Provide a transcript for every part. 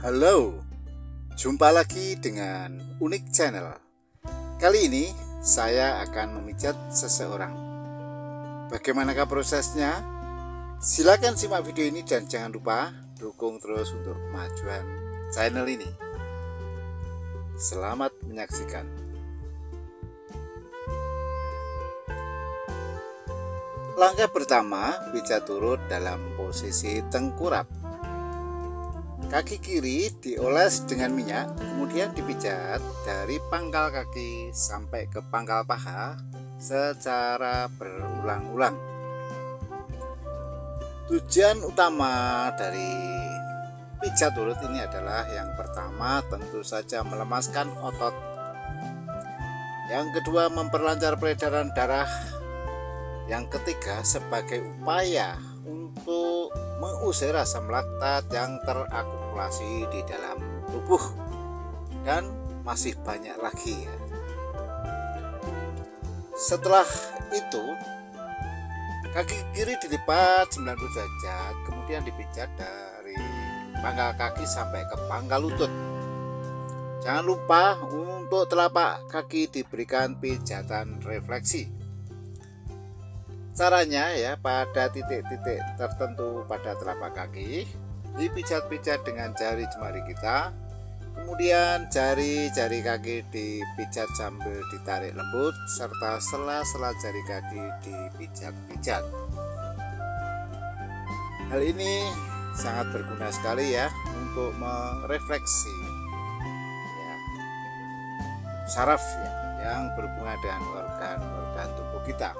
Halo, jumpa lagi dengan Unik Channel. Kali ini saya akan memijat seseorang. Bagaimanakah prosesnya? Silakan simak video ini dan jangan lupa dukung terus untuk kemajuan channel ini. Selamat menyaksikan. Langkah pertama, pijat turut dalam posisi tengkurap. Kaki kiri dioles dengan minyak, kemudian dipijat dari pangkal kaki sampai ke pangkal paha secara berulang-ulang. Tujuan utama dari pijat turut ini adalah yang pertama tentu saja melemaskan otot. Yang kedua memperlancar peredaran darah. Yang ketiga sebagai upaya untuk mengusir asam laktat yang terakumulasi di dalam tubuh, dan masih banyak lagi ya. Setelah itu kaki kiri dilipat 90 derajat, kemudian dipijat dari pangkal kaki sampai ke pangkal lutut. Jangan lupa untuk telapak kaki diberikan pijatan refleksi. Caranya ya, pada titik-titik tertentu pada telapak kaki dipijat-pijat dengan jari jemari kita, kemudian jari-jari kaki dipijat sambil ditarik lembut, serta sela-sela jari kaki dipijat-pijat. Hal ini sangat berguna sekali ya untuk merefleksi ya, saraf ya, yang berhubungan dengan organ-organ tubuh kita.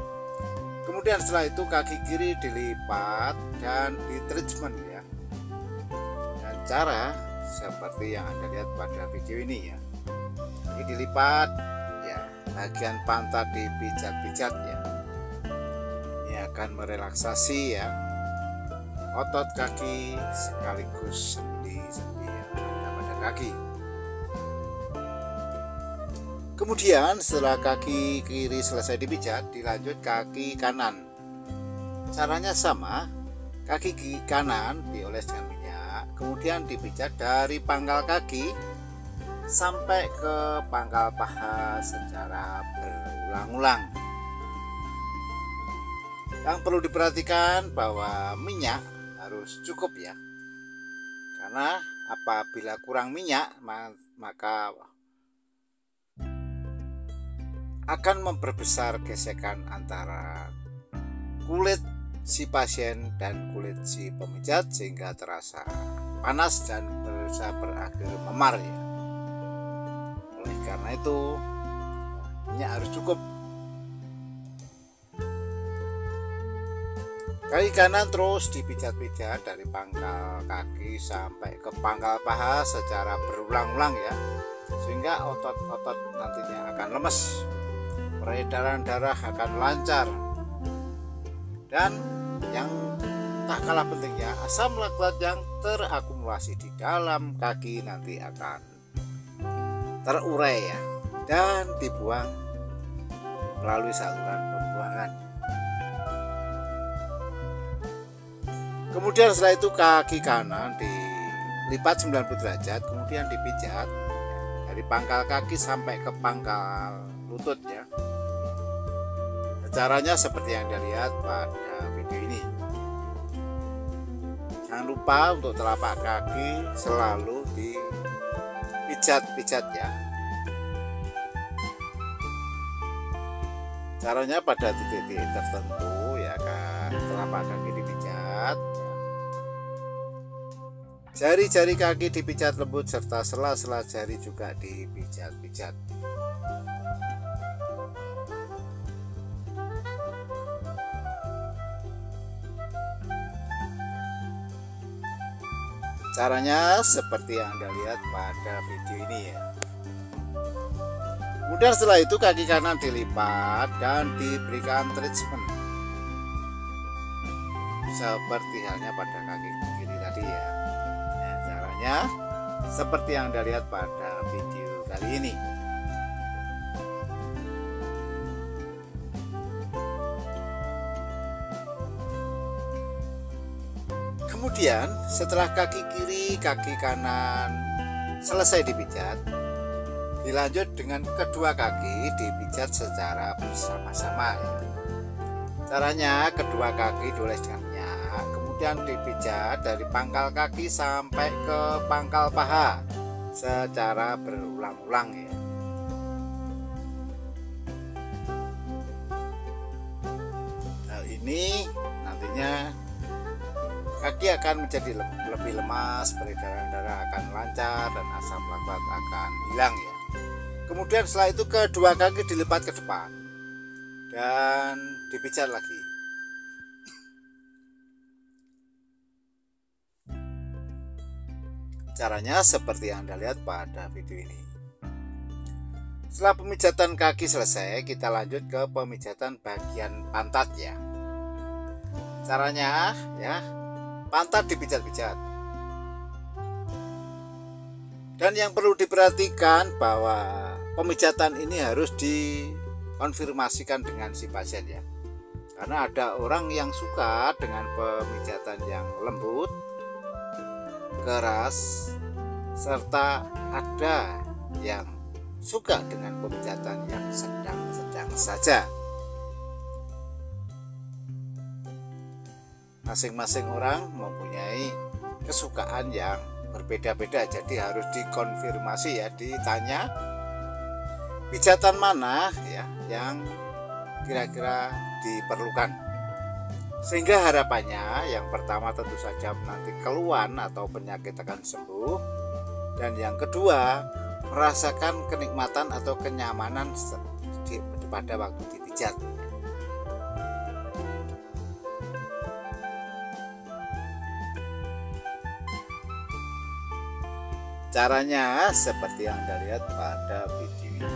Kemudian setelah itu kaki kiri dilipat dan di treatment ya, dan cara seperti yang Anda lihat pada video ini ya. Ini dilipat ya, bagian pantat dipijat-pijat ya. Ini akan merelaksasi ya otot kaki sekaligus sendi-sendi yang ada pada kaki. Kemudian setelah kaki kiri selesai dipijat, dilanjut kaki kanan. Caranya sama, kaki kanan dioles dengan minyak, kemudian dipijat dari pangkal kaki sampai ke pangkal paha secara berulang-ulang. Yang perlu diperhatikan bahwa minyak harus cukup ya, karena apabila kurang minyak maka akan memperbesar gesekan antara kulit si pasien dan kulit si pemijat sehingga terasa panas dan bisa berakhir memar ya. Oleh karena itu minyak harus cukup. Kaki kanan terus dipijat-pijat dari pangkal kaki sampai ke pangkal paha secara berulang-ulang ya, sehingga otot-otot nantinya akan lemes, peredaran darah akan lancar, dan yang tak kalah pentingnya, asam laktat yang terakumulasi di dalam kaki nanti akan terurai ya, dan dibuang melalui saluran pembuangan. Kemudian setelah itu kaki kanan dilipat 90 derajat, kemudian dipijat dari pangkal kaki sampai ke pangkal lutut ya. Caranya seperti yang Anda lihat pada video ini. Jangan lupa untuk telapak kaki selalu dipijat-pijat ya. Caranya pada titik-titik tertentu ya kan, telapak kaki dipijat. Jari-jari kaki dipijat lembut serta sela-sela jari juga dipijat-pijat. Caranya seperti yang Anda lihat pada video ini ya. Kemudian setelah itu kaki kanan dilipat dan diberikan treatment seperti halnya pada kaki kiri tadi ya. Nah, caranya seperti yang Anda lihat pada video kali ini. Kemudian setelah kaki kiri, kaki kanan selesai dipijat, dilanjut dengan kedua kaki dipijat secara bersama-sama ya. Caranya kedua kaki dioles dengan minyak, kemudian dipijat dari pangkal kaki sampai ke pangkal paha secara berulang-ulang ya. Hal ini nantinya kaki akan menjadi lebih lemas, peredaran darah akan lancar, dan asam laktat akan hilang ya. Kemudian setelah itu kedua kaki dilipat ke depan dan dipijat lagi. Caranya seperti yang Anda lihat pada video ini. Setelah pemijatan kaki selesai, kita lanjut ke pemijatan bagian pantat ya. Caranya ya, pantat dipijat-pijat. Dan yang perlu diperhatikan bahwa pemijatan ini harus dikonfirmasikan dengan si pasien ya. Karena ada orang yang suka dengan pemijatan yang lembut, keras, serta ada yang suka dengan pemijatan yang sedang-sedang saja. Masing-masing orang mempunyai kesukaan yang berbeda-beda, jadi harus dikonfirmasi ya, ditanya pijatan mana ya yang kira-kira diperlukan. Sehingga harapannya yang pertama tentu saja nanti keluhan atau penyakit akan sembuh, dan yang kedua merasakan kenikmatan atau kenyamanan pada waktu dipijat. Caranya seperti yang Anda lihat pada video ini.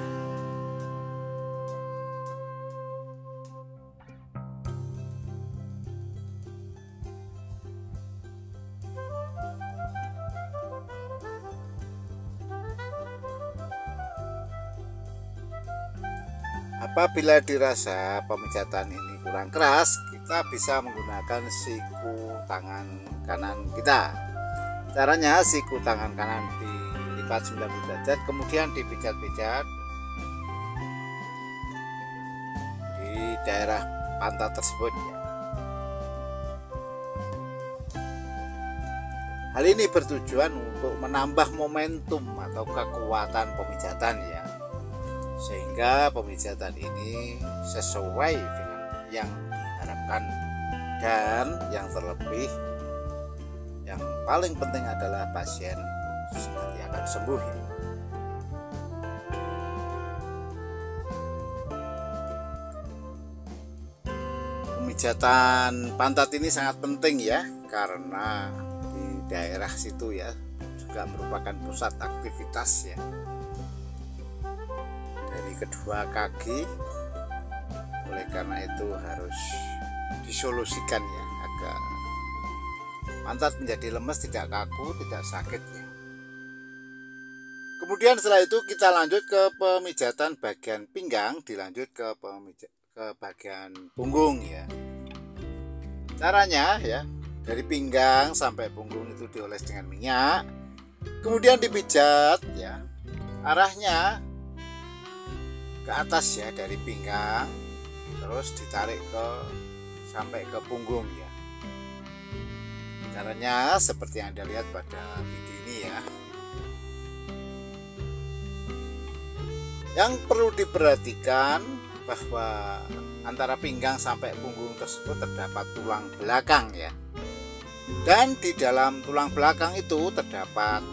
Apabila dirasa pemijatan ini kurang keras, kita bisa menggunakan siku tangan kanan kita. Caranya siku tangan kanan dilipat 90 derajat, kemudian dipijat-pijat di daerah pantat tersebut ya. Hal ini bertujuan untuk menambah momentum atau kekuatan pemijatan ya, sehingga pemijatan ini sesuai dengan yang diharapkan. Dan yang terlebih, yang paling penting adalah pasien nanti akan sembuh ya. Pemijatan pantat ini sangat penting ya, karena di daerah situ ya juga merupakan pusat aktivitas ya dari kedua kaki. Oleh karena itu harus disolusikan ya, agar pantat menjadi lemes, tidak kaku, tidak sakit ya. Kemudian setelah itu kita lanjut ke pemijatan bagian pinggang, dilanjut ke bagian punggung ya. Caranya ya, dari pinggang sampai punggung itu dioles dengan minyak, kemudian dipijat ya, arahnya ke atas ya, dari pinggang terus ditarik sampai ke punggung ya. Caranya seperti yang Anda lihat pada video ini ya. Yang perlu diperhatikan bahwa antara pinggang sampai punggung tersebut terdapat tulang belakang ya. Dan di dalam tulang belakang itu terdapat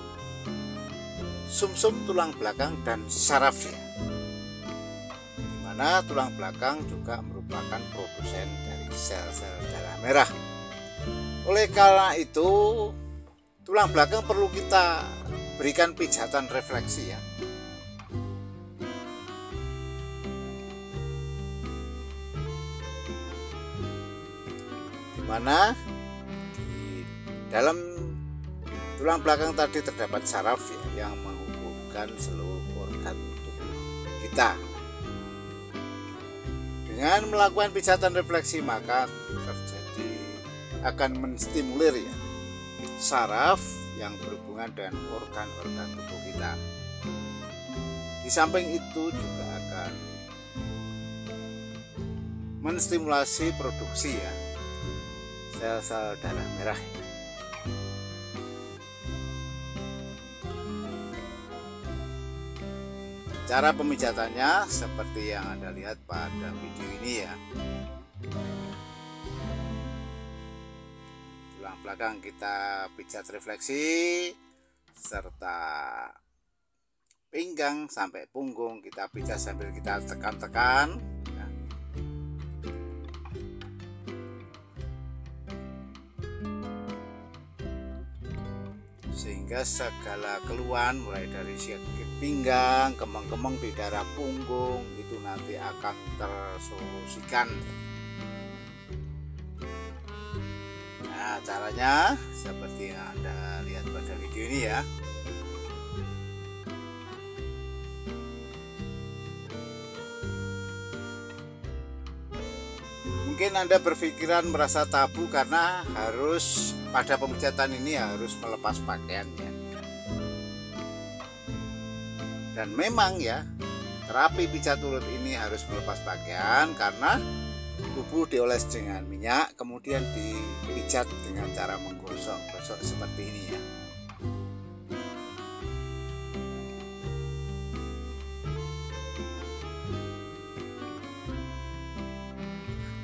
sumsum tulang belakang dan saraf ya. Di mana tulang belakang juga merupakan produsen dari sel-sel darah merah. Oleh karena itu, tulang belakang perlu kita berikan pijatan refleksi ya. Dimana di dalam tulang belakang tadi terdapat saraf ya, yang menghubungkan seluruh organ tubuh kita. Dengan melakukan pijatan refleksi maka akan menstimulir ya saraf yang berhubungan dengan organ-organ tubuh kita. Di samping itu juga akan menstimulasi produksi ya sel-sel darah merah. Cara pemijatannya seperti yang Anda lihat pada video ini ya. Tulang belakang kita pijat refleksi, serta pinggang sampai punggung kita pijat sambil kita tekan-tekan ya. Sehingga segala keluhan mulai dari sakit pinggang, kemeng-kemeng di daerah punggung itu nanti akan tersolusikan. Nah, caranya seperti yang Anda lihat pada video ini ya. Mungkin Anda berpikiran merasa tabu karena harus pada pemijatan ini harus melepas pakaiannya. Dan memang ya, terapi pijat urut ini harus melepas pakaian karena tubuh dioles dengan minyak, kemudian dipijat dengan cara menggosok-gosok seperti ini ya.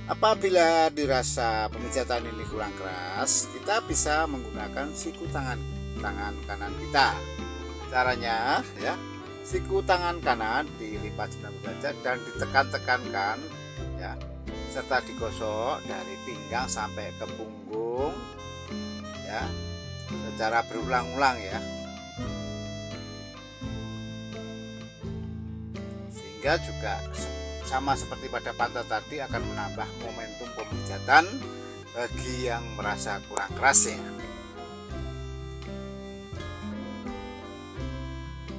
Apabila dirasa pemijatan ini kurang keras, kita bisa menggunakan siku tangan kanan kita. Caranya ya, siku tangan kanan dilipat 90 derajat dan ditekan-tekankan ya, serta digosok dari pinggang sampai ke punggung ya, secara berulang-ulang ya, sehingga juga sama seperti pada pantat tadi akan menambah momentum pemijatan bagi yang merasa kurang keras ya.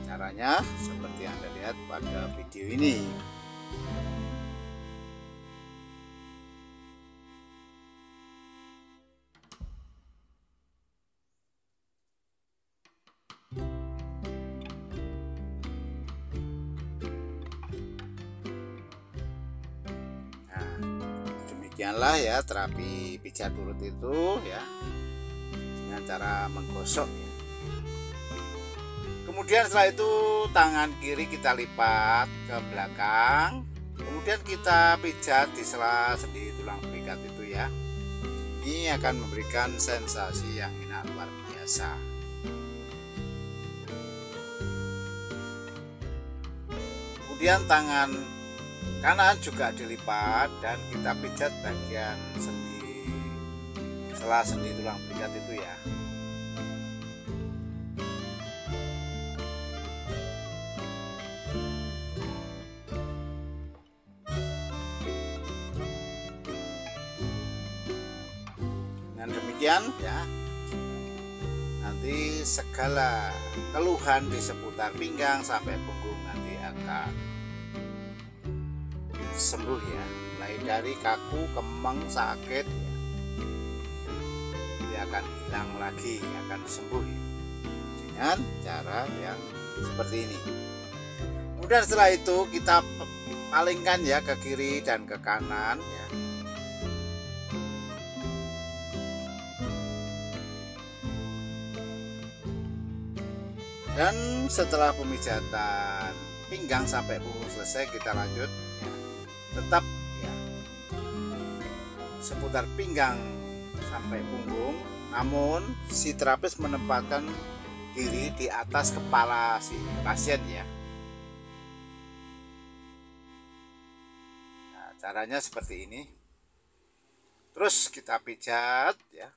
Caranya seperti yang Anda lihat pada video ini. Nah, demikianlah ya terapi pijat urut itu ya, dengan cara menggosok ya. Kemudian setelah itu tangan kiri kita lipat ke belakang, kemudian kita pijat di sela sendi tulang belikat itu ya. Ini akan memberikan sensasi yang enak luar biasa. Kemudian tangan kanan juga dilipat dan kita pijat bagian sela sendi tulang belikat itu ya. Dengan demikian ya, nanti segala keluhan di seputar pinggang sampai punggung nanti akan sembuh ya, mulai dari kaku, kemeng, sakit ya, dia akan hilang lagi, akan sembuh ya, dengan cara yang seperti ini. Kemudian setelah itu kita palingkan ya ke kiri dan ke kanan ya. Dan setelah pemijatan pinggang sampai punggung selesai, kita lanjut ya, tetap ya seputar pinggang sampai punggung, namun si terapis menempatkan diri di atas kepala si pasien ya. Nah, caranya seperti ini. Terus kita pijat ya.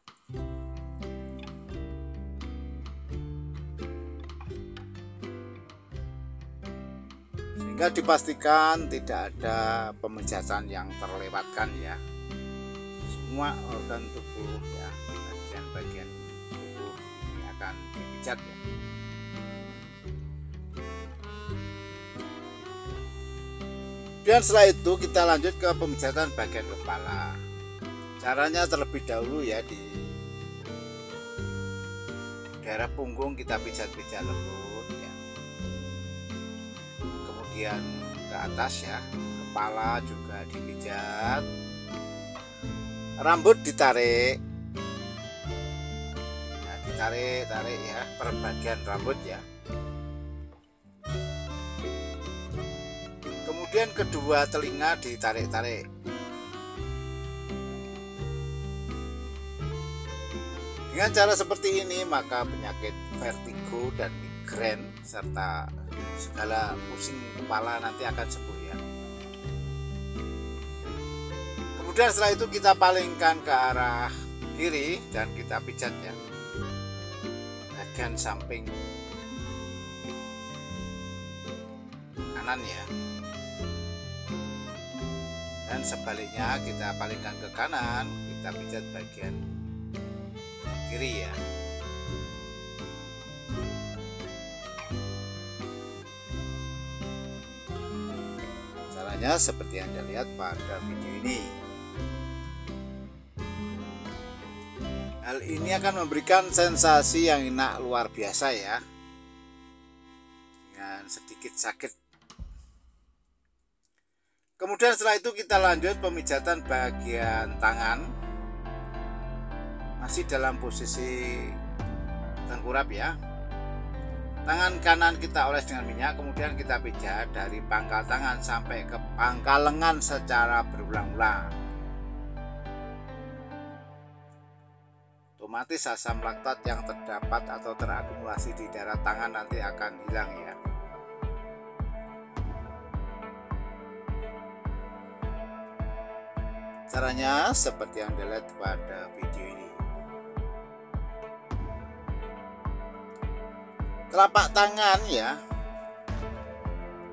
Sehingga dipastikan tidak ada pemijatan yang terlewatkan ya. Semua organ tubuh ya, bagian-bagian tubuh ini akan dipijat ya. Dan setelah itu kita lanjut ke pemijatan bagian kepala. Caranya terlebih dahulu ya, daerah punggung kita pijat-pijat lembut ya. Kemudian ke atas ya, kepala juga dipijat, rambut ditarik, nah, ditarik ya per bagian rambut ya. Kemudian kedua telinga ditarik-tarik. Dengan cara seperti ini maka penyakit vertigo dan migrain serta segala pusing kepala nanti akan sembuh ya. Kemudian setelah itu kita palingkan ke arah kiri dan kita pijat ya, bagian samping kanan ya. Dan sebaliknya kita palingkan ke kanan, kita pijat bagian kiri ya. Caranya seperti yang Anda lihat pada video ini. Hal ini akan memberikan sensasi yang enak luar biasa ya, dengan sedikit sakit. Kemudian setelah itu kita lanjut pemijatan bagian tangan, masih dalam posisi tengkurap ya. Tangan kanan kita oles dengan minyak, kemudian kita pijat dari pangkal tangan sampai ke pangkal lengan secara berulang-ulang. Otomatis asam laktat yang terdapat atau terakumulasi di daerah tangan nanti akan hilang ya. Caranya seperti yang dilihat pada video ini. Telapak tangan ya,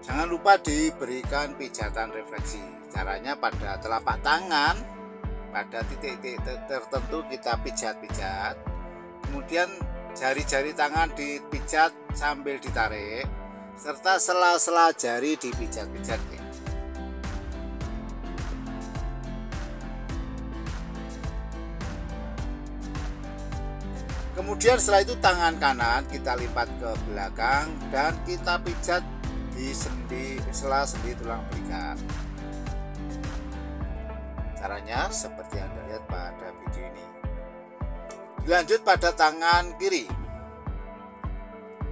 jangan lupa diberikan pijatan refleksi. Caranya pada telapak tangan, pada titik-titik tertentu kita pijat-pijat, kemudian jari-jari tangan dipijat sambil ditarik, serta sela-sela jari dipijat-pijat ya. Kemudian setelah itu tangan kanan kita lipat ke belakang dan kita pijat di sela-sendi tulang belikat. Caranya seperti yang Anda lihat pada video ini. Dilanjut pada tangan kiri.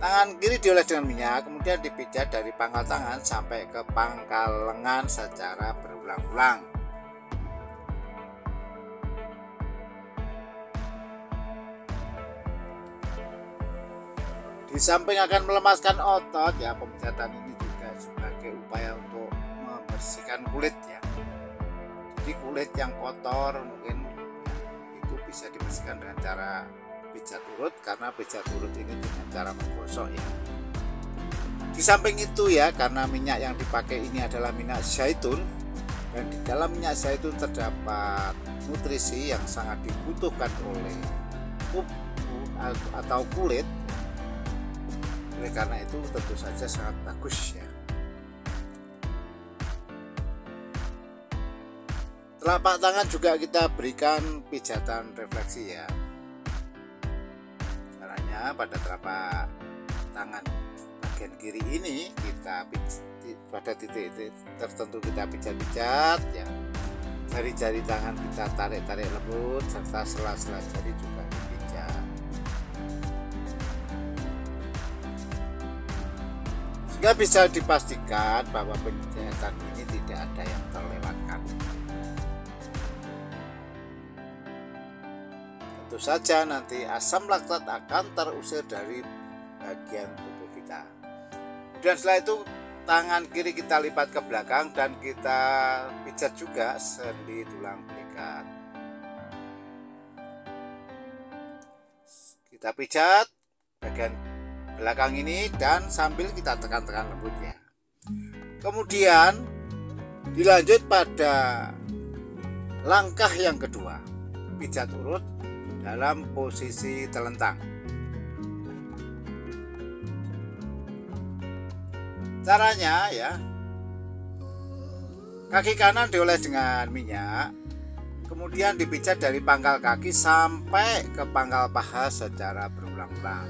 Tangan kiri dioles dengan minyak, kemudian dipijat dari pangkal tangan sampai ke pangkal lengan secara berulang-ulang. Di samping akan melemaskan otot ya, pemijatan ini juga sebagai upaya untuk membersihkan kulit ya. Jadi kulit yang kotor mungkin itu bisa dibersihkan dengan cara pijat urut, karena pijat urut ini dengan cara menggosok ya. Di samping itu ya, karena minyak yang dipakai ini adalah minyak zaitun, dan di dalam minyak zaitun terdapat nutrisi yang sangat dibutuhkan oleh tubuh atau kulit. Oleh karena itu tentu saja sangat bagus ya. Telapak tangan juga kita berikan pijatan refleksi ya. Caranya pada telapak tangan bagian kiri ini kita pada titik tertentu kita pijat-pijat ya. Jari-jari tangan kita tarik-tarik lembut, serta sela-sela jari juga dipijat. Sehingga bisa dipastikan bahwa pijatan ini tidak ada yang terlewatkan. Tentu saja nanti asam laktat akan terusir dari bagian tubuh kita. Dan setelah itu tangan kiri kita lipat ke belakang dan kita pijat juga sendi tulang belikat. Kita pijat bagian belakang ini dan sambil kita tekan-tekan lembut ya. Kemudian dilanjut pada langkah yang kedua, pijat urut dalam posisi telentang. Caranya ya, kaki kanan dioles dengan minyak, Kemudian dipijat dari pangkal kaki sampai ke pangkal paha secara berulang-ulang.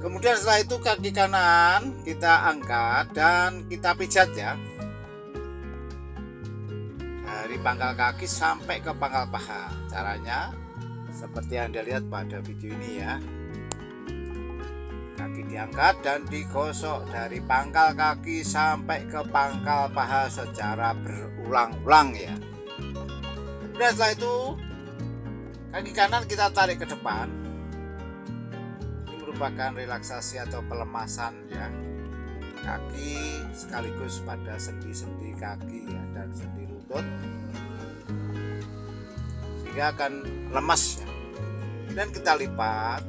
Kemudian setelah itu kaki kanan kita angkat dan kita pijat ya, dari pangkal kaki sampai ke pangkal paha. Caranya seperti yang Anda lihat pada video ini ya. Kaki diangkat dan digosok dari pangkal kaki sampai ke pangkal paha secara berulang-ulang ya. Dan setelah itu kaki kanan kita tarik ke depan. Ini merupakan relaksasi atau pelemasan ya kaki sekaligus pada sendi-sendi kaki ya, dan sendi lutut, sehingga akan lemas ya. Dan kita lipat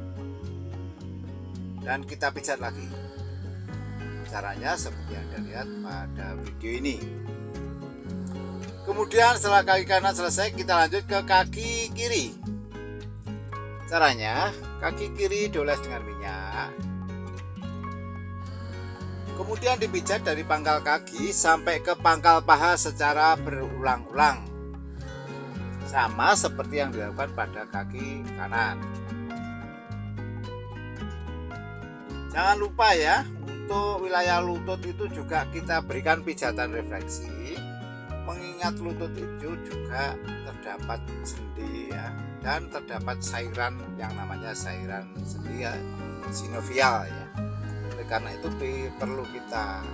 dan kita pijat lagi. Caranya seperti yang Anda lihat pada video ini. Kemudian setelah kaki kanan selesai, kita lanjut ke kaki kiri. Caranya kaki kiri dioles dengan minyak, kemudian dipijat dari pangkal kaki sampai ke pangkal paha secara berulang-ulang, sama seperti yang dilakukan pada kaki kanan. Jangan lupa ya, untuk wilayah lutut itu juga kita berikan pijatan refleksi, mengingat lutut itu juga terdapat sendi ya, dan terdapat cairan yang namanya cairan sendi ya, sinovial ya. Oleh karena itu perlu kita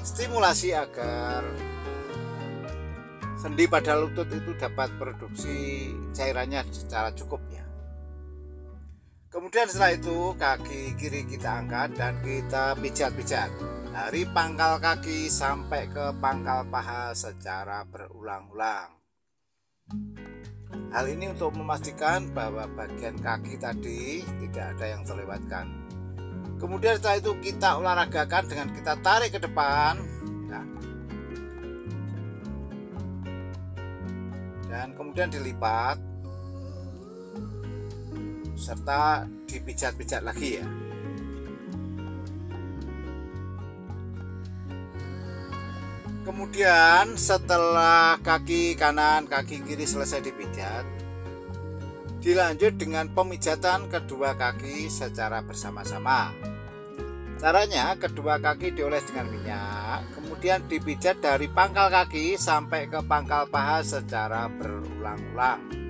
stimulasi agar sendi pada lutut itu dapat produksi cairannya secara cukup ya. Kemudian setelah itu kaki kiri kita angkat dan kita pijat-pijat dari pangkal kaki sampai ke pangkal paha secara berulang-ulang. Hal ini untuk memastikan bahwa bagian kaki tadi tidak ada yang terlewatkan. Kemudian setelah itu kita olahragakan dengan kita tarik ke depan ya, dan kemudian dilipat serta dipijat-pijat lagi ya. Kemudian setelah kaki kanan kaki kiri selesai dipijat, dilanjut dengan pemijatan kedua kaki secara bersama-sama. Caranya kedua kaki dioles dengan minyak, kemudian dipijat dari pangkal kaki sampai ke pangkal paha secara berulang-ulang.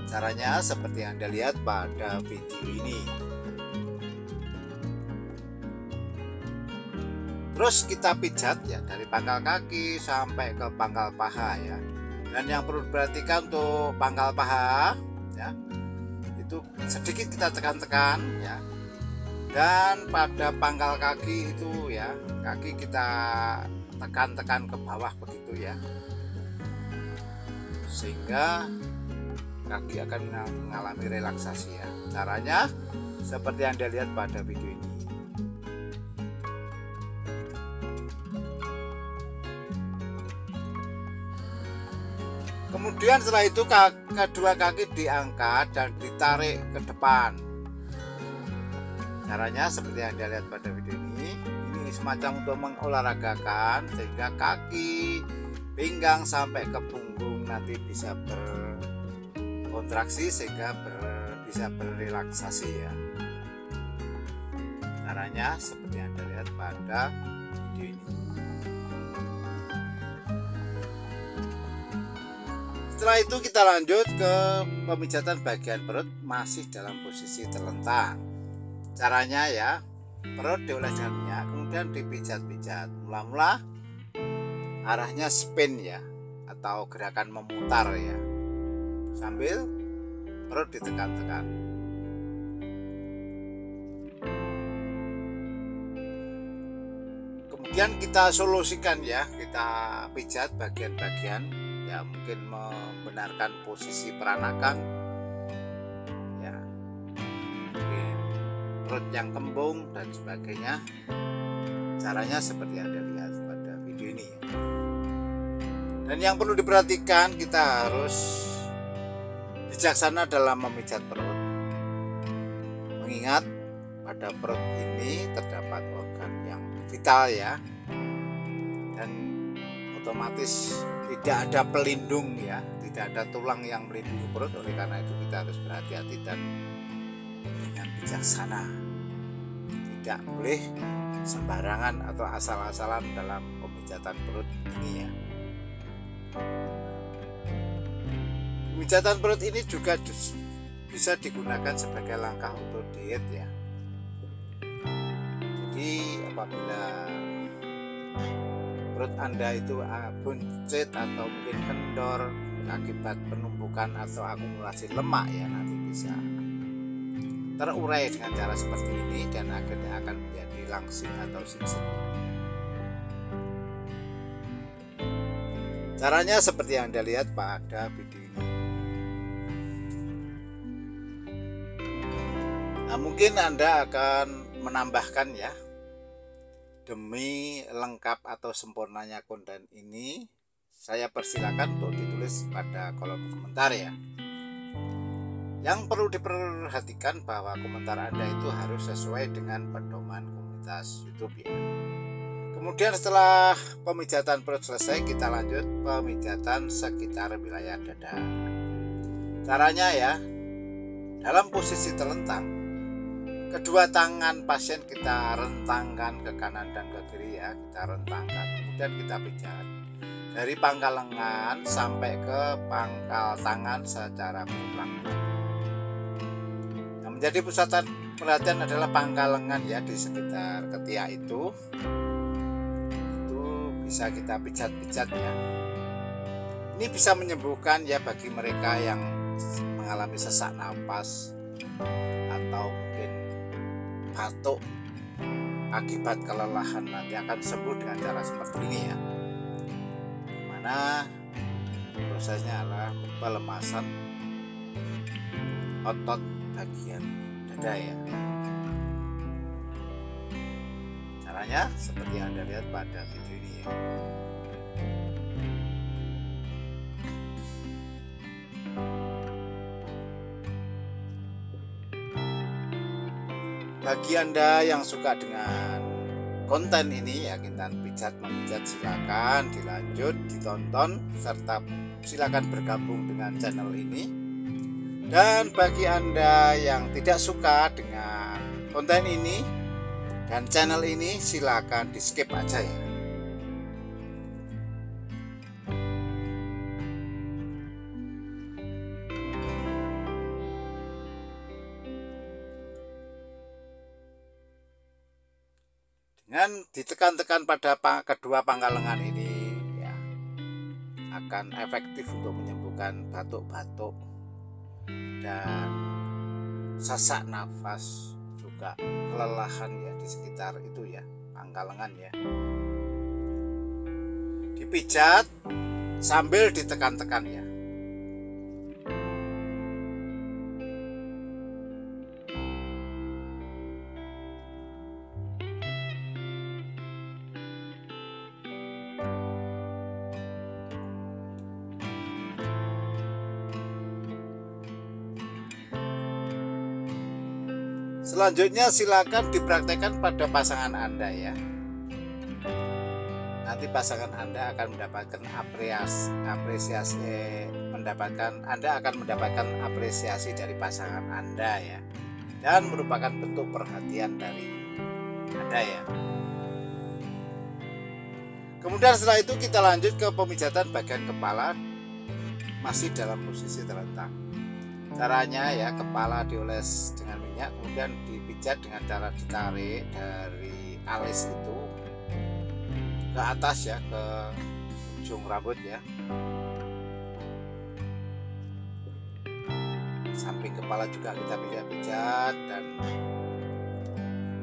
Caranya seperti yang Anda lihat pada video ini. Terus kita pijat ya dari pangkal kaki sampai ke pangkal paha ya. Dan yang perlu diperhatikan untuk pangkal paha ya, itu sedikit kita tekan-tekan ya. Dan pada pangkal kaki itu ya, kaki kita tekan-tekan ke bawah begitu ya. Sehingga kaki akan mengalami relaksasi ya. Caranya seperti yang Anda lihat pada video ini. Kemudian setelah itu kedua kaki diangkat dan ditarik ke depan. Caranya seperti yang Anda lihat pada video ini. Ini semacam untuk mengolahragakan sehingga kaki, pinggang sampai ke punggung nanti bisa kontraksi sehingga bisa berrelaksasi ya. Caranya seperti yang Anda lihat pada video ini. Setelah itu kita lanjut ke pemijatan bagian perut masih dalam posisi terlentang. Caranya ya, perut dioles dengan minyak, kemudian dipijat-pijat. Mula-mula arahnya spin ya, atau gerakan memutar ya, sambil perut ditekan-tekan. Kemudian kita solusikan ya, kita pijat bagian-bagian ya, mungkin membenarkan posisi peranakan ya, mungkin perut yang kembung dan sebagainya. Caranya seperti yang Anda lihat pada video ini ya. Dan yang perlu diperhatikan, kita harus bijaksana dalam memijat perut, mengingat pada perut ini terdapat organ yang vital ya, dan otomatis tidak ada pelindung ya, tidak ada tulang yang melindungi perut. Oleh karena itu kita harus berhati-hati dan dengan bijaksana, tidak boleh sembarangan atau asal-asalan dalam pemijatan perut ini ya. Pemijatan perut ini juga bisa digunakan sebagai langkah untuk diet ya. Jadi apabila perut Anda itu buncit atau mungkin kendor akibat penumpukan atau akumulasi lemak ya, nanti bisa terurai dengan cara seperti ini dan akhirnya akan menjadi langsing atau singsing. Caranya seperti yang Anda lihat pada video ini. Nah, mungkin Anda akan menambahkan ya, demi lengkap atau sempurnanya konten ini, saya persilakan untuk ditulis pada kolom komentar ya. Yang perlu diperhatikan bahwa komentar Anda itu harus sesuai dengan pedoman komunitas YouTube ya. Kemudian setelah pemijatan perut selesai, kita lanjut pemijatan sekitar wilayah dada. Caranya ya, dalam posisi terlentang, kedua tangan pasien kita rentangkan ke kanan dan ke kiri ya, kita rentangkan, kemudian kita pijat dari pangkal lengan sampai ke pangkal tangan secara berulang. Yang menjadi pusat perhatian adalah pangkal lengan ya, di sekitar ketiak itu bisa kita pijat-pijat ya. Ini bisa menyembuhkan ya bagi mereka yang mengalami sesak napas atau mungkin batuk akibat kelelahan, nanti akan sembuh dengan cara seperti ini ya, dimana prosesnya adalah pelemasan otot bagian dada ya. Caranya seperti yang Anda lihat pada video ini ya. Bagi Anda yang suka dengan konten ini ya, kita pijat memijat, silakan dilanjut, ditonton, serta silakan bergabung dengan channel ini. Dan bagi Anda yang tidak suka dengan konten ini dan channel ini, silakan di skip aja ya. Dengan ditekan-tekan pada kedua pangkal lengan ini ya, akan efektif untuk menyembuhkan batuk-batuk dan sesak nafas, juga kelelahan ya di sekitar itu ya, pangkal lengan ya. Dipijat sambil ditekan-tekan ya. Selanjutnya silakan dipraktekkan pada pasangan Anda ya. Nanti pasangan Anda akan mendapatkan Anda akan mendapatkan apresiasi dari pasangan Anda ya, dan merupakan bentuk perhatian dari Anda ya. Kemudian setelah itu kita lanjut ke pemijatan bagian kepala, masih dalam posisi terlentang. Caranya ya, kepala dioles dengan minyak, kemudian dipijat dengan cara ditarik dari alis itu ke atas ya, ke ujung rambut ya. Samping kepala juga kita pijat-pijat, dan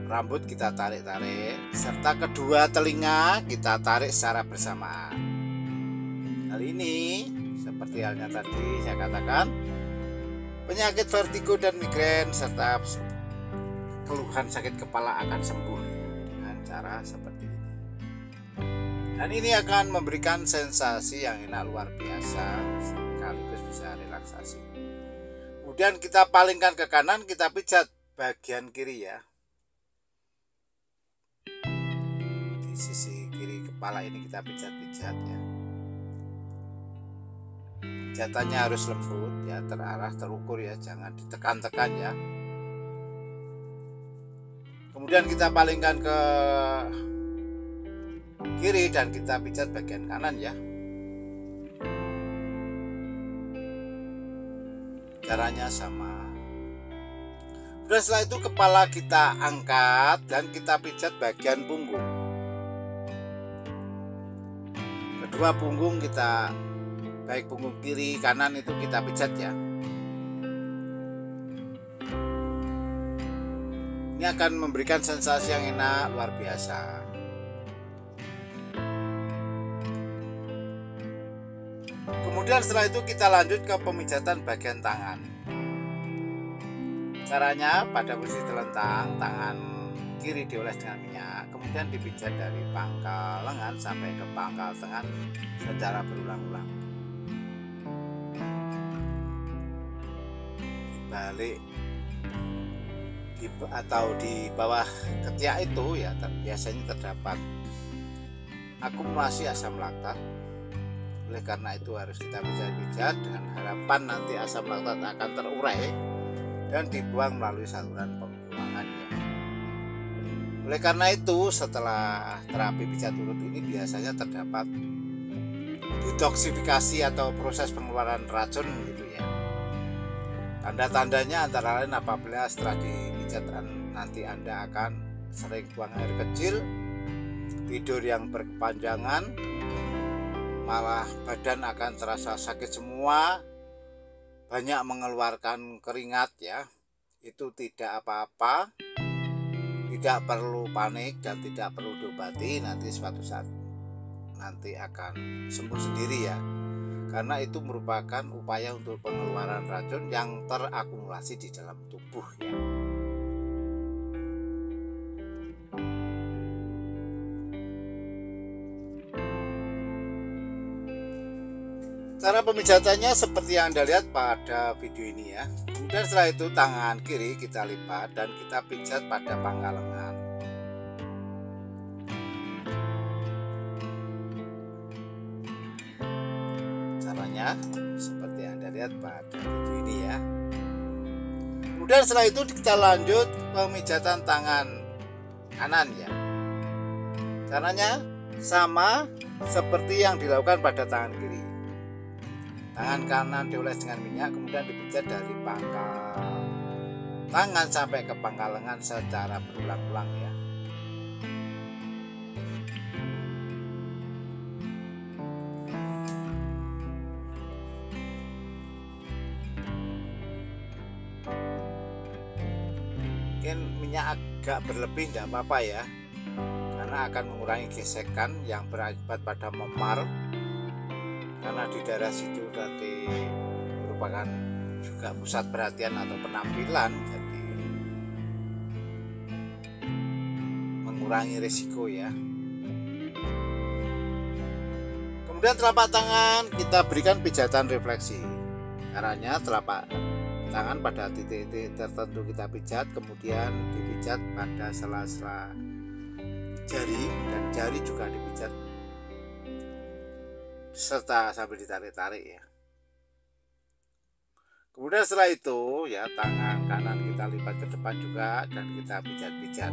rambut kita tarik-tarik, serta kedua telinga kita tarik secara bersamaan. Hal ini seperti halnya tadi saya katakan, penyakit vertigo dan migrain serta keluhan sakit kepala akan sembuh dengan cara seperti ini. Dan ini akan memberikan sensasi yang enak luar biasa, sekaligus bisa relaksasi. Kemudian kita palingkan ke kanan, kita pijat bagian kiri ya. Di sisi kiri kepala ini kita pijat-pijat ya. Pijatannya harus lembut ya, terarah, terukur ya, jangan ditekan-tekan ya. Kemudian kita palingkan ke kiri dan kita pijat bagian kanan ya. Caranya sama. Dan setelah itu kepala kita angkat dan kita pijat bagian punggung. Kedua punggung kita, baik punggung kiri kanan itu kita pijat ya. Ini akan memberikan sensasi yang enak luar biasa. Kemudian setelah itu kita lanjut ke pemijatan bagian tangan. Caranya pada posisi telentang, tangan kiri dioles dengan minyak, kemudian dipijat dari pangkal lengan sampai ke pangkal tangan secara berulang-ulang. Dibalik atau di bawah ketiak itu ya biasanya terdapat akumulasi asam laktat. Oleh karena itu harus kita pijat-pijat dengan harapan nanti asam laktat akan terurai dan dibuang melalui saluran pembuangannya. Oleh karena itu setelah terapi pijat urut ini biasanya terdapat detoksifikasi atau proses pengeluaran racun gitu ya. Tanda-tandanya antara lain apabila setelah dipijat nanti Anda akan sering buang air kecil, tidur yang berkepanjangan, malah badan akan terasa sakit semua, banyak mengeluarkan keringat ya. Itu tidak apa-apa, tidak perlu panik dan tidak perlu diobati, nanti suatu saat nanti akan sembuh sendiri ya. Karena itu merupakan upaya untuk pengeluaran racun yang terakumulasi di dalam tubuh ya. Cara pemijatannya seperti yang Anda lihat pada video ini ya. Kemudian setelah itu tangan kiri kita lipat dan kita pijat pada pangkal lengan. Caranya seperti yang Anda lihat pada video ini ya. Kemudian setelah itu kita lanjut pemijatan tangan kanan ya. Caranya sama seperti yang dilakukan pada tangan kiri. Tangan kanan dioles dengan minyak, kemudian dipijat dari pangkal tangan sampai ke pangkal lengan secara berulang-ulang ya. Mungkin minyak agak berlebih tidak apa-apa ya, karena akan mengurangi gesekan yang berakibat pada memar. Karena di daerah situ nanti merupakan juga pusat perhatian atau penampilan, jadi mengurangi risiko ya. Kemudian telapak tangan kita berikan pijatan refleksi. Caranya telapak tangan pada titik-titik tertentu kita pijat, kemudian dipijat pada sela-sela jari dan jari juga dipijat serta sambil ditarik-tarik ya. Kemudian setelah itu ya tangan kanan kita lipat ke depan juga dan kita pijat-pijat.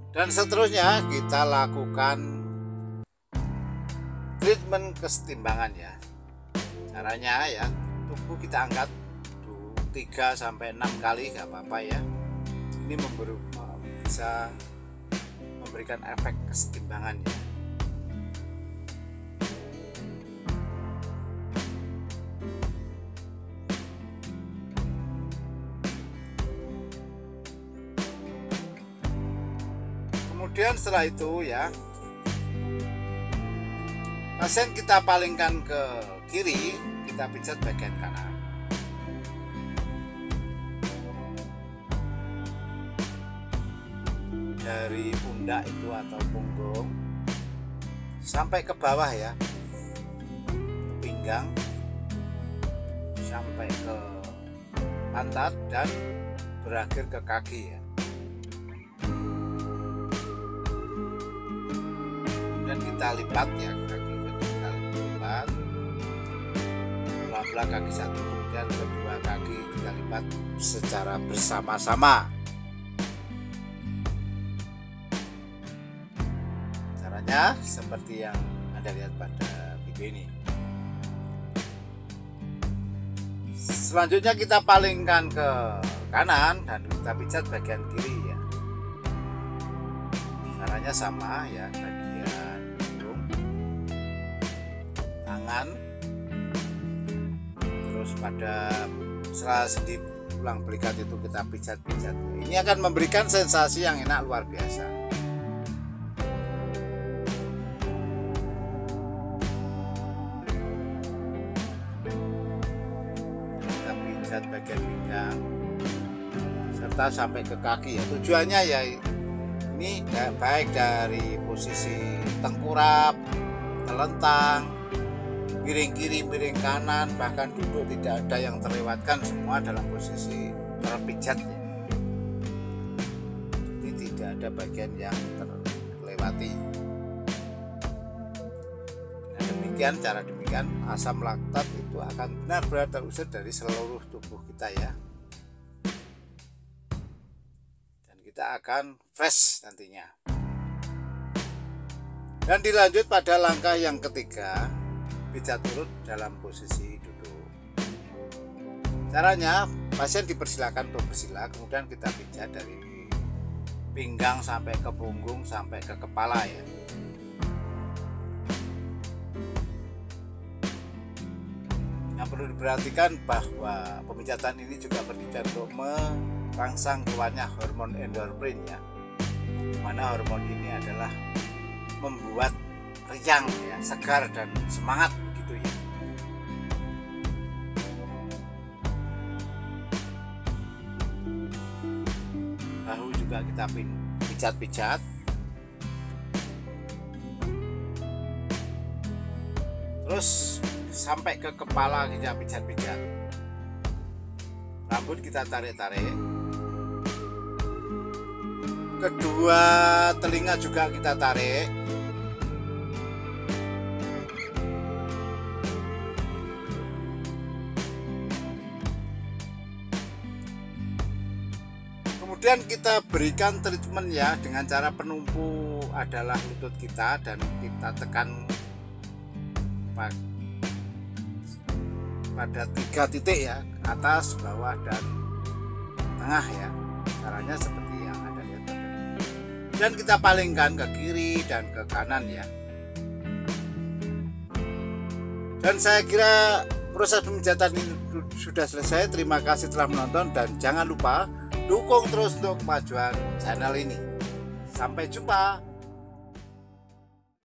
Dan seterusnya kita lakukan treatment kesetimbangan ya. Caranya ya, tubuh kita angkat 3-6 kali gak apa-apa ya. Ini bisa memberikan efek kesetimbangan ya. Kemudian setelah itu ya, pasien kita palingkan ke kiri, kita pijat bagian kanan. Dari pundak itu atau punggung sampai ke bawah ya, pinggang sampai ke pantat dan berakhir ke kaki ya. Dan kita lipat ya, kaki kita lipat pelan-pelan, kaki satu kemudian kedua kaki kita lipat secara bersama-sama. Caranya seperti yang Anda lihat pada video ini. Selanjutnya kita palingkan ke kanan dan kita pijat bagian kiri ya. Caranya sama ya, bagian hidung, tangan, terus pada sendi tulang belikat itu kita pijat-pijat. Ini akan memberikan sensasi yang enak luar biasa. Kita pijat bagian pinggang serta sampai ke kaki ya. Tujuannya ya ini baik dari posisi tengkurap, telentang, miring kiri, miring kanan, bahkan duduk tidak ada yang terlewatkan, semua dalam posisi terpijat ya. Jadi tidak ada bagian yang terlewati. Dengan demikian, cara demikian asam laktat itu akan benar-benar terusir dari seluruh tubuh kita ya. Dan kita akan fresh nantinya. Dan dilanjut pada langkah yang ketiga, pijat urut dalam posisi duduk. Caranya pasien dipersilakan untuk bersila, kemudian kita pijat dari pinggang sampai ke punggung sampai ke kepala ya. Yang perlu diperhatikan bahwa pemijatan ini juga bertujuan untuk merangsang keluarnya hormon endorfin ya, mana hormon ini adalah membuat riang ya, segar dan semangat gitu ya. Bahu juga kita pijat-pijat. Terus sampai ke kepala kita pijat-pijat. Rambut kita tarik-tarik. Kedua telinga juga kita tarik. Kemudian kita berikan treatment ya, dengan cara penumpu adalah lutut kita dan kita tekan pada 3 titik ya, atas, bawah, dan tengah ya. Caranya seperti yang Anda lihat tadi. Dan kita palingkan ke kiri dan ke kanan ya. Dan saya kira proses pemijatan ini sudah selesai. Terima kasih telah menonton dan jangan lupa dukung terus untuk kemajuan channel ini. Sampai jumpa.